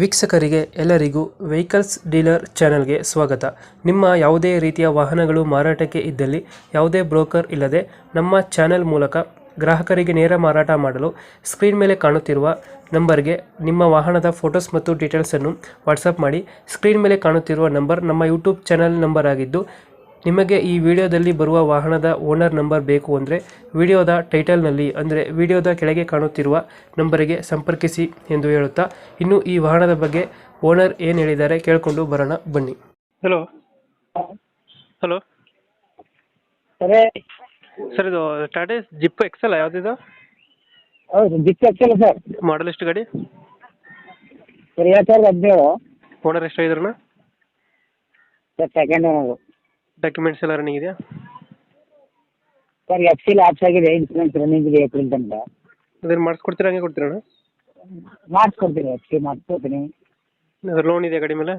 ವೀಕ್ಷಕರಿಗೆ ಎಲ್ಲರಿಗೂ vehicles dealer ಚಾನೆಲ್ಗೆ ಸ್ವಾಗತ. ನಿಮ್ಮ ಯಾವುದೇ ರೀತಿಯ ವಾಹನಗಳು ಮಾರಾಟಕ್ಕೆ ಇದ್ದಲ್ಲಿ ಯಾವುದೇ ಬ್ರೋಕರ್ ಇಲ್ಲದೆ ನಮ್ಮ ಚಾನೆಲ್ ಮೂಲಕ ಗ್ರಾಹಕರಿಗೆ ನೇರ ಮಾರಾಟ ಮಾಡಲು ಸ್ಕ್ರೀನ್ ಮೇಲೆ ಕಾಣುತ್ತಿರುವ ನಂಬರ್ಗೆ ನಿಮ್ಮ ವಾಹನದ ಫೋಟೋಸ್ ಮತ್ತು ಡೀಟೇಲ್ಸನ್ನು ವಾಟ್ಸಪ್ ಮಾಡಿ. ಸ್ಕ್ರೀನ್ ಮೇಲೆ ಕಾಣುತ್ತಿರುವ ನಂಬರ್ ನಮ್ಮ ಯೂಟ್ಯೂಬ್ ಚಾನೆಲ್ ನಂಬರ್ ಆಗಿದ್ದು, ನಿಮಗೆ ಈ ವಿಡಿಯೋದಲ್ಲಿ ಬರುವ ವಾಹನದ ಓನರ್ ನಂಬರ್ ಬೇಕು ಅಂದರೆ ವಿಡಿಯೋದ ಟೈಟಲ್ನಲ್ಲಿ ಅಂದರೆ ವಿಡಿಯೋದ ಕೆಳಗೆ ಕಾಣುತ್ತಿರುವ ನಂಬರಿಗೆ ಸಂಪರ್ಕಿಸಿ ಎಂದು ಹೇಳುತ್ತಾ, ಇನ್ನು ಈ ವಾಹನದ ಬಗ್ಗೆ ಓನರ್ ಏನು ಹೇಳಿದ್ದಾರೆ ಕೇಳಿಕೊಂಡು ಬರೋಣ ಬನ್ನಿ. ಹಲೋ ಹಲೋ ಸರಿ ಸರ್, ಇದು ಟಾಟಾ ಜಿಪ್ ಎಕ್ಸೆಲ್ ಯಾವುದಿದು? ಹೌದು ಜಿಪ್ ಎಕ್ಸೆಲ್ ಸರ್. ಮಾಡಲ್ ಎಷ್ಟು ಗಾಡಿ? ಸರ್ 2017 ಓನರ್ ಎಷ್ಟಾಗಿದ್ರಣ್ಣ? Sir second owner. ಡಾಕ್ಯುಮೆಂಟ್ಸ್ ಎಲ್ಲ ರನ್ನಿಂಗ್ ಇದೆಯಾ? ಸರ್ FC ಲ್ಯಾಪ್ಸ್ ಆಗಿದೆ, ಇನ್ಸೂರೆನ್ಸ್ ರನ್ನಿಂಗ್ ಇದೆ ಏಪ್ರಿಲ್ ತನಕ. ಅದೇನು ಮಾಡಿಸ್ಕೊಡ್ತೀರಾ ಹಂಗೆ ಕೊಡ್ತೀರಣ್ಣ? ಮಾಡಿಸ್ಕೊಡ್ತೀನಿ, FC ಮಾಡಿಸ್ಕೊಡ್ತೀನಿ. ಲೋನ್ ಇದೆಯಾ ಗಾಡಿ ಮೇಲೆ?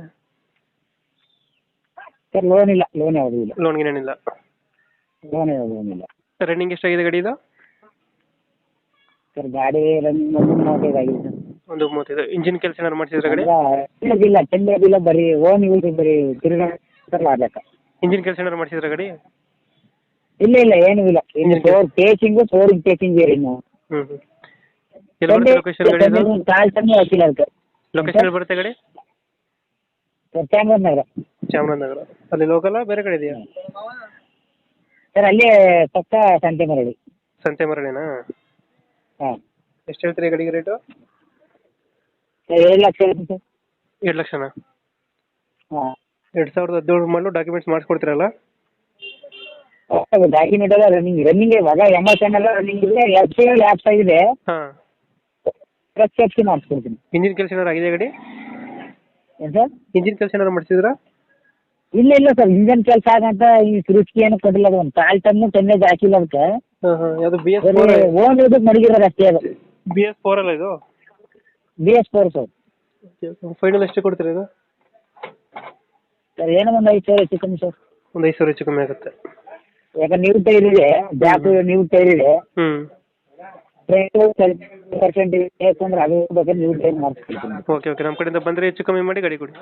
ಸರ್ ಲೋನ್ ಇಲ್ಲ, ಲೋನ್ ಯಾವುದೂ ಇಲ್ಲ. ಲೋನ್ಗೇನೇನಿಲ್ಲ? ಲೋನ್ ಇಲ್ಲ. ರನ್ನಿಂಗ್ ಎಷ್ಟಾಗಿದೆ ಗಾಡಿ ಇದು? ಸರ್ ಗಾಡಿ ರನ್ನಿಂಗ್ 135 ಆಗಿದೆ ಸರ್. 135. ಇಂಜಿನ್ ಕೆಲಸ ಏನಾದ್ರು ಮಾಡಿಸಿದ್ರೆ ಗಾಡಿ? ಇಲ್ಲ ಟೆಂಡರ್ ಇಲ್ಲ, ಬರೀ ಓನ್ ಯೂಸ್, ಬರೀ ತಿರುಗಾಟ ಲಾಭ. ಇಂಜಿನ್ ಕೆಲಸ ಏನಾದ್ರು ಮಾಡಿಸಿದ್ರೆ ಗಾಡಿ? ಇಲ್ಲ ಏನೂ ಇಲ್ಲ. ಇನ್ನು ಟೇಚಿಂಗು ಫೋರಿಂಗ್ ಟೇಚಿಂಗ್ ಬೇರೆ ಇನ್ನು. ಎಲ್ಲಿ ಬರುತ್ತೆ ಲೊಕೇಶನ್ ಗಾಡಿ ಇದು? ಕಾಲ್ ತಣ್ಣು ಹಾಕಿಲ್ಲ ಅದಕ್ಕೆ. ಲೊಕೇಶನ್ ಎಲ್ಲಿ ಬರುತ್ತೆ ಗಾಡಿ? ಸರ್ ಚಾಮರಾಜನಗರ. ಚಾಮರಾಜನಗರ. ಅಲ್ಲಿ ಲೋಕಲ್ ಬೇರೆ ಕಡೆ ಇದೆಯಾ? ಸರ್ ಅಲ್ಲೇ ಪಕ್ಕ ಸಂತೆ ಮರಳಿ. ಸಂತೆ ಮರಳಿನಾ? ಹಾಂ. ಎಷ್ಟು ಹೇಳ್ತೀರಿ ಗಾಡಿಗೆ ರೇಟು? ಸರ್ 7 ಲಕ್ಷ ಇರುತ್ತೆ ಸರ್. 2 ಲಕ್ಷನಾ? ಹಾಂ. 2017 ಮಾಡಲು ಡಾಕ್ಯುಮೆಂಟ್ಸ್ ಮಾಡಿಸ್ಕೊಡ್ತೀರಲ್ಲ? ಡಾಕ್ಯುಮೆಂಟ್ ಎಲ್ಲ ರನ್ನಿಂಗ್ ಇವಾಗ MSN ಎಲ್ಲ ರನ್ನಿಂಗ್ ಇದೆ. FC ಲ್ಯಾಪ್ಸ್ ಆಗಿದೆ. ಹಾಂ. Fresh FC ಮಾಡಿಸ್ಕೊಡ್ತೀನಿ. ಇಂಜಿನ್ ಕೆಲಸ ಏನಾರು ಆಗಿದೆ ಗಾಡಿ? ಏನು ಸರ್? ಇಂಜಿನ್ ಕೆಲಸ ಏನಾರು ಮಾಡಿಸಿದ್ರಾ? ಇಲ್ಲ ಸರ್, ಇಂಜನ್ ಕೆಲಸ ಆಗಂತ ಈ ಸುರುಚಿಗೆ ಏನು ಕೊಟ್ಟಿಲ್ಲ. ಅದು ಒಂದು ಕಾಲ್ ಟನ್ನು ಟೆನ್ನೇಜ್ ಹಾಕಿಲ್ಲ ಅದಕ್ಕೆ. ಹಾಂ. ಯಾವುದು ಓನ್ ಇದಕ್ಕೆ ಮಡಗಿರೋದು ಅಷ್ಟೇ. ಅದು BS4 ಅಲ್ಲ ಇದು? BS4 sir. ಫೈನಲ್ ಎಷ್ಟು ಕೊಡ್ತೀರಾ ಇದು? ಸರ್ ಏನೋ ಒಂದು 5 ಸಾವಿರ ಹೆಚ್ಚು ಕಮ್ಮಿ ಸರ್. ಒಂದು 5 ಸಾವಿರ ಹೆಚ್ಚು ಕಮ್ಮಿ ಆಗುತ್ತೆ. ಯಾಕಂದ್ರೆ ನ್ಯೂ ಟೈರ್ ಇದೆ, ಬ್ಯಾಕ್ ನ್ಯೂ ಟೈರ್ ಇದೆ. %% ಯಾಕಂದ್ರೆ ಅದು ಬೇಕಾದ್ರೆ ನ್ಯೂ ಟೈರ್ ಮಾಡಿಸ್ಕೊಡ್ತೀನಿ. ಓಕೆ. ನಮ್ಮ ಕಡೆಯಿಂದ ಬಂದರೆ ಹೆಚ್ಚು ಕಮ್ಮಿ ಮಾಡಿ ಗಾಡಿ ಕೊಡಿ.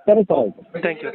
ಸರಿ ಸರ್, ಆಯಿತು. Thank you.